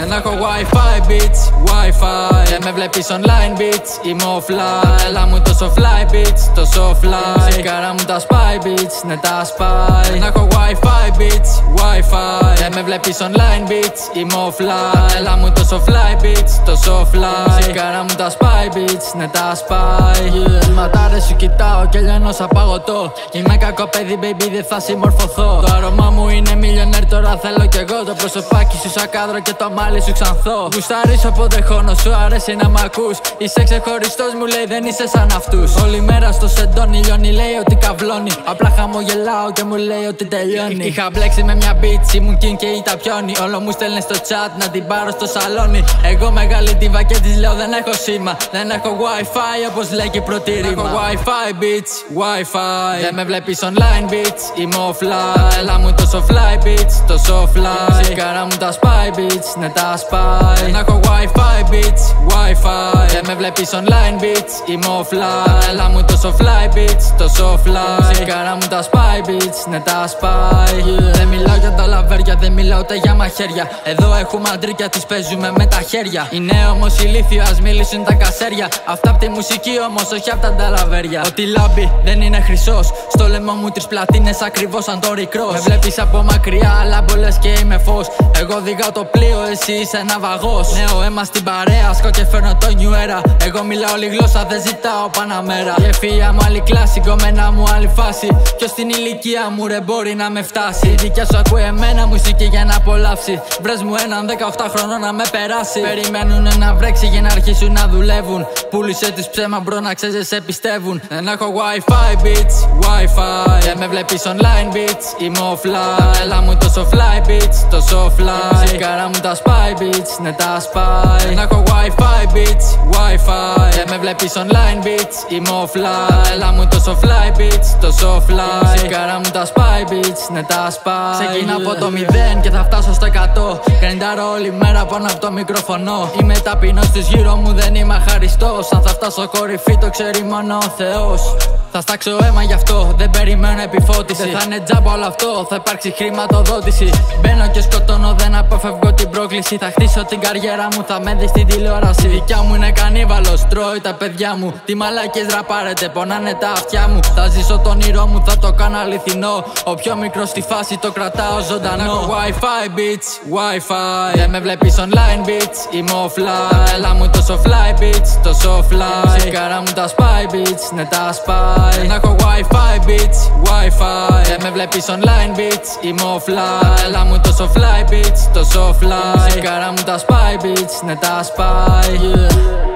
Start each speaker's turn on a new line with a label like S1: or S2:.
S1: Δεν έχω wifi bitch, wifi. Δεν με βλέπεις online bitch, είμαι offline. Έλα μου τόσο fly bitch, τόσο fly. Σιγάρα μου τα spy bitch, ναι τα spy. Δεν έχω wifi bitch, wifi. Δεν με βλέπεις online bitch, είμαι offline. Έλα μου τόσο fly bitch, τόσο fly. Σιγάρα μου τα spy bitch, ναι τα spy. Ματάρες σου κοιτάω και λιώνω σαν παγωτό. Είμαι κακό παιδί baby, δεν θα συμμορφωθώ. Το άρωμά μου είναι millionaire, τώρα θέλω κι εγώ. Το προσωπάκι σου σαν κάδρο και το μάλι σου ξανθώ. Γουστάρεις όποτε χώνω, σου αρέσει να μ' ακούς. Είσαι ξεχωριστός μου λέει, δεν είσαι σαν αυτούς. Όλη μέρα στο σεντόνι λιώνει, λέει ότι καβλώνει. Απλά χαμογελάω και μου λέει ότι τελειώνει. Είχα μπλέξει με μια bitch, ήμουν king και η τα πιώνει. Όλο μου στέλνε στο chat να την πάρω στο σαλόνι. Εγώ μεγάλη τίβα και της λέω δεν έχω σήμα. Δεν έχω wifi όπως λέει και η πρώτη ρήμα. Δεν έχω wifi bitch, wifi. Δεν με βλέπεις online bitch, είμαι offline. Έλα μου τόσο fly bitch, τόσο fly. Σιγάρα μου τα spy bitch, ναι τα spy. Δεν έχω wifi bitch, wifi. Δεν με βλέπεις online bitch, είμαι offline. Έλα μου τόσο fly bitch, τόσο fly. Σιγάρα μου τα spy bitch, ναι τα spy. Δεν μιλάω για τα λαβέρια, δεν μιλάω ούτε για μαχαίρια. Εδώ έχουμε αντρίκια, τις παίζουμε με τα χέρια. Είναι όμως ηλίθιο, ας μιλήσουν τα κασέρια. Αυτά απ' τη μουσική όμως, όχι απ' τα νταλαβέρια. Ότι λάμπει δεν είναι χρυσός. Στο λαιμό μου τρεις πλατίνες ακριβώς σαν το ρικρός. Με βλέπεις από μακριά, αλλά μπολες και είμαι φως. Εγώ οδηγάω το πλοίο, εσύ είσαι ένα βαγός. Νέο αίμα στην παρέα, σκώ και φέρνω το new era. Εγώ μιλάω όλη γλώσσα, δεν ζητάω παναμέρα. Η ευφυΐα μου άλλη κλάση, κομμένα μου άλλη φάση. Ποιος στην ηλικία μου ρε μπορεί να με φτάσει. Η δικιά σου ακούει εμένα μουσική για να απολαύσει. Βρες μου έναν 18 χρονών να με περάσει. Περιμένουνε να βρέξει για να αρχίσουν να δουλεύουν. Πούλησε τους ψέμα μπρο να ξέρεις σε πιστεύουν. Δεν έχω wifi bitch, wifi. Δεν με βλέπεις online bitch, είμαι offline. Έλα μου τόσο fly bitch, τόσο fly. Σιγάρα μου τα spy bitch, ναι τα spy. Δεν έχω wifi bitch, wifi. Δεν με βλέπεις online bitch, είμαι offline. Έλα μου τόσο fly bitch, τόσο fly. Σιγάρα μου τα spy bitch, ναι τα spy. Ξεκινάω από το 0 και θα φτάσω στο 100. Γκρινντάρω όλη μέρα πάνω από το μικροφωνό. Είμαι ταπεινός στους γύρω μου, δεν είμαι αχαριστός. Αν θα φτάσω κορυφή το ξέρει μόνο ο Θεός. Θα στάξω αίμα γι' αυτό, δεν περιμένω επιφώτιση. Δεν θα είναι τζάμπα όλο αυτό, θα υπάρξει χρηματοδότηση. Μπαίνω και σκοτώνω, δεν αποφεύγω την πρόκληση. Θα χτίσω την καριέρα μου, θα με δεις στην τηλεόραση. Η δικιά μου είναι κανίβαλος, τρώει τα παιδιά μου. Τι μαλακές ραπάρετε, πονάνε τα αυτιά μου. Θα ζήσω τον όνειρό μου, θα το κάνω αληθινό. Ο πιο μικρός στη φάση το κρατάω ζωντανό. Έχω wifi bitch, wifi. Δεν με βλέπεις online bitch, είμαι offline. Έλα μου τόσο fly bitch, τόσο fly. Σιγάρα μου τα spy bitch, ναι τα spy. Δεν έχω wifi bitch, wifi. Δεν με βλέπεις online bitch, είμαι offline. Έλα μου τόσο fly bitch, τόσο fly. Σιγάρα μου τα spy bitch, ναι τα spy.